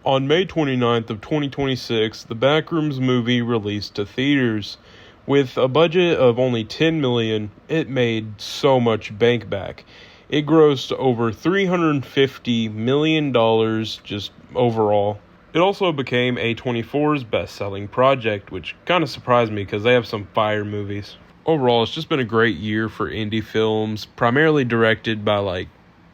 On May 29th of 2026, the Backrooms movie released to theaters. With a budget of only $10 million, it made so much bank back. It grossed over $350 million just overall. It also became A24's best-selling project, which kind of surprised me because they have some fire movies. Overall, it's just been a great year for indie films, primarily directed by like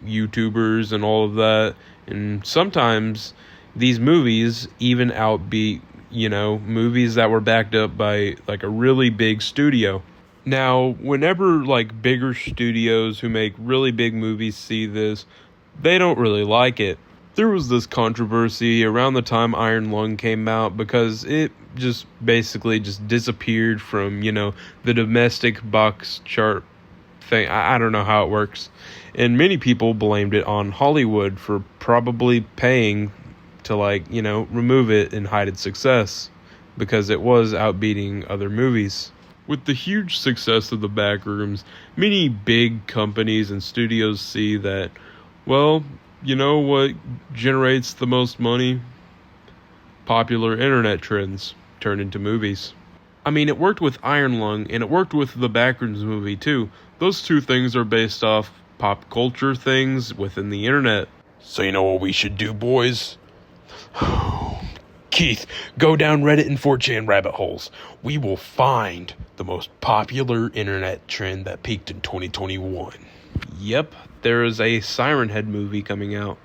YouTubers and all of that. And sometimes these movies even outbeat, movies that were backed up by like a really big studio. Now, whenever like bigger studios who make really big movies see this, they don't really like it. There was this controversy around the time Iron Lung came out because it just basically just disappeared from, the domestic box chart thing. I don't know how it works. And many people blamed it on Hollywood for probably paying to remove it and hide its success because it was outbeating other movies. With the huge success of the Backrooms, many big companies and studios see that, well, you know what generates the most money? Popular internet trends turned into movies. I mean, it worked with Iron Lung and it worked with the Backrooms movie too. Those two things are based off pop culture things within the internet. So you know what we should do, boys? Keith, go down Reddit and 4chan rabbit holes. We will find the most popular internet trend that peaked in 2021. Yep, there is a Siren Head movie coming out.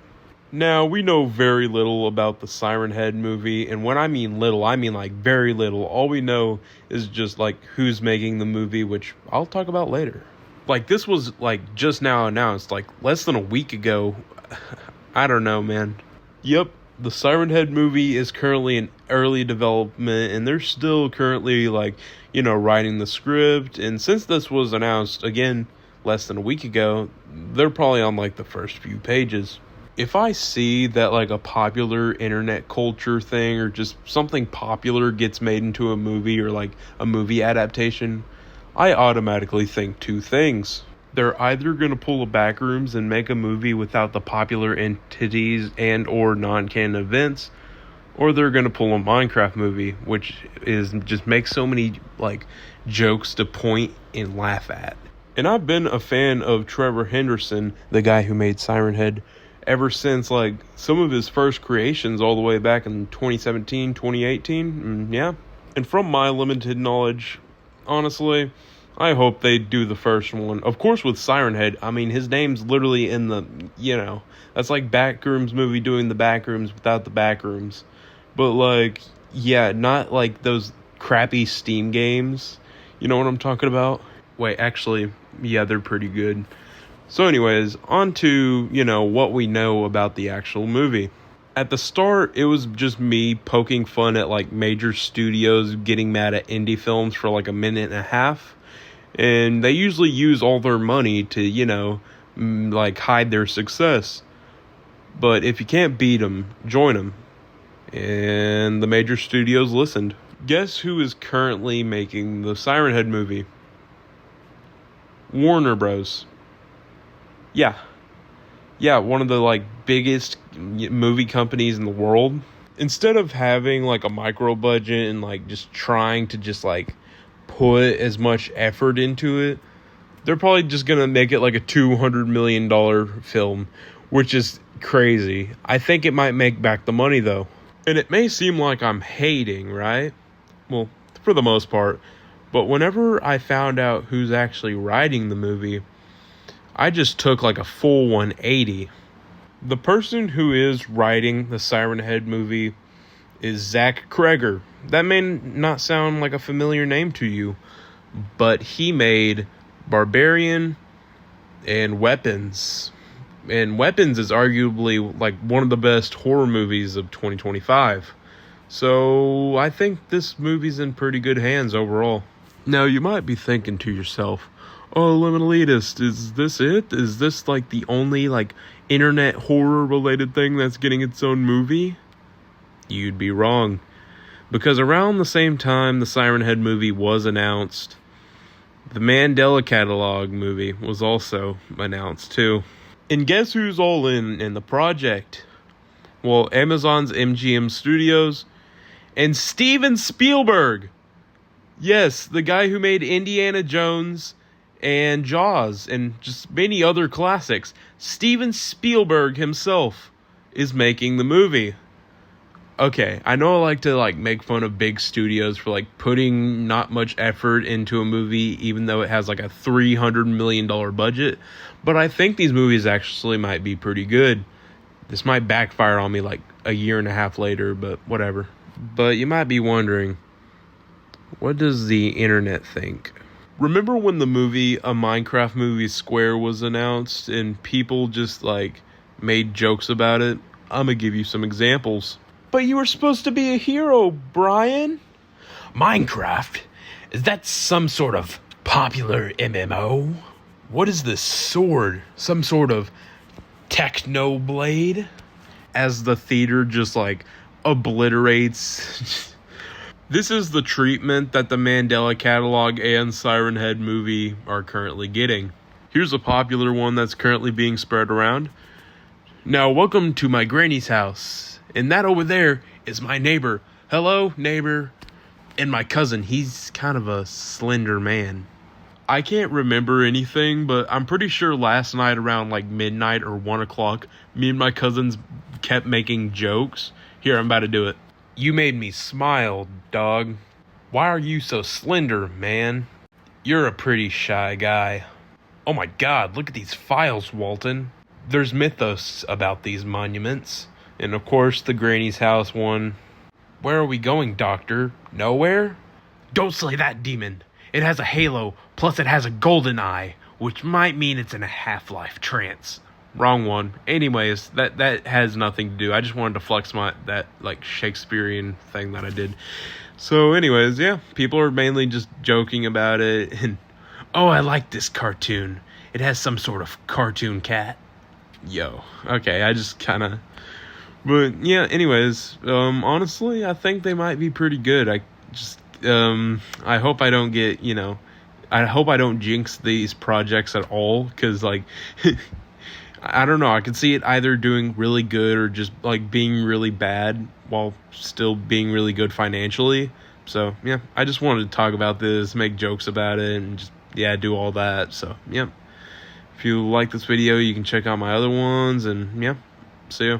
Now, we know very little about the Siren Head movie, and when I mean little, I mean like very little. All we know is just like who's making the movie, which I'll talk about later. Like, this was like just now announced, like less than a week ago. I don't know, man. Yep. The Siren Head movie is currently in early development, and they're still currently, writing the script. And since this was announced, again, less than a week ago, they're probably on, the first few pages. If I see that, a popular internet culture thing or just something popular gets made into a movie or, a movie adaptation, I automatically think two things. They're either going to pull a Backrooms and make a movie without the popular entities and or non-canon events, or they're going to pull a Minecraft movie, which is just makes so many jokes to point and laugh at. And I've been a fan of Trevor Henderson, the guy who made Siren Head, ever since some of his first creations all the way back in 2017, 2018, yeah. And from my limited knowledge, honestly, I hope they do the first one. Of course, with Siren Head, I mean, his name's literally in the, that's like Backrooms movie doing the Backrooms without the Backrooms. But, not like those crappy Steam games. You know what I'm talking about? Wait, actually, yeah, they're pretty good. So anyways, on to, what we know about the actual movie. At the start, it was just me poking fun at, major studios getting mad at indie films for, a minute and a half. And they usually use all their money to, hide their success. But if you can't beat them, join them. And the major studios listened. Guess who is currently making the Siren Head movie? Warner Bros. Yeah, one of the, biggest movie companies in the world. Instead of having, a micro budget and, just trying to just, put as much effort into it, they're probably just gonna make it a $200 million film, which is crazy. I think it might make back the money though. And it may seem like I'm hating, right? Well, for the most part. But whenever I found out who's actually writing the movie, I just took a full 180. The person who is writing the Siren Head movie is Zach Kreger. That may not sound like a familiar name to you, but he made Barbarian and Weapons. And Weapons is arguably one of the best horror movies of 2025. So I think this movie's in pretty good hands overall. Now you might be thinking to yourself, oh, Lemon Elitist, is this it? Is this the only internet horror related thing that's getting its own movie? You'd be wrong. Because around the same time the Siren Head movie was announced, the Mandela Catalog movie was also announced too. And guess who's all in the project? Well, Amazon's MGM Studios and Steven Spielberg. Yes, the guy who made Indiana Jones and Jaws and just many other classics. Steven Spielberg himself is making the movie. Okay, I know I like to make fun of big studios for putting not much effort into a movie even though it has a $300 million budget, but I think these movies actually might be pretty good. This might backfire on me a year and a half later, but whatever. But you might be wondering, what does the internet think? Remember when the movie A Minecraft Movie Square was announced and people just made jokes about it? I'm gonna give you some examples. But you were supposed to be a hero, Brian. Minecraft? Is that some sort of popular MMO? What is this sword? Some sort of techno blade? As the theater just obliterates. This is the treatment that the Mandela Catalog and Siren Head movie are currently getting. Here's a popular one that's currently being spread around. Now, welcome to my granny's house. And that over there is my neighbor. Hello, neighbor. And my cousin, he's kind of a slender man. I can't remember anything, but I'm pretty sure last night around midnight or 1 o'clock, me and my cousins kept making jokes. Here, I'm about to do it. You made me smile, dog. Why are you so slender, man? You're a pretty shy guy. Oh my God, look at these files, Walton. There's mythos about these monuments. And of course, the granny's house one. Where are we going, Doctor? Nowhere? Don't slay that demon. It has a halo, plus it has a golden eye, which might mean it's in a half-life trance. Wrong one. Anyways, that has nothing to do. I just wanted to flex that Shakespearean thing that I did. So anyways, yeah, people are mainly just joking about it. And, oh, I like this cartoon. It has some sort of cartoon cat. Yo, okay, I just kind of... But yeah, anyways, honestly, I think they might be pretty good. I hope I don't get, I hope I don't jinx these projects at all, because I don't know, I could see it either doing really good or just being really bad while still being really good financially. So yeah, I just wanted to talk about this, make jokes about it, and just, do all that. So yeah, if you like this video, you can check out my other ones, and yeah, see ya.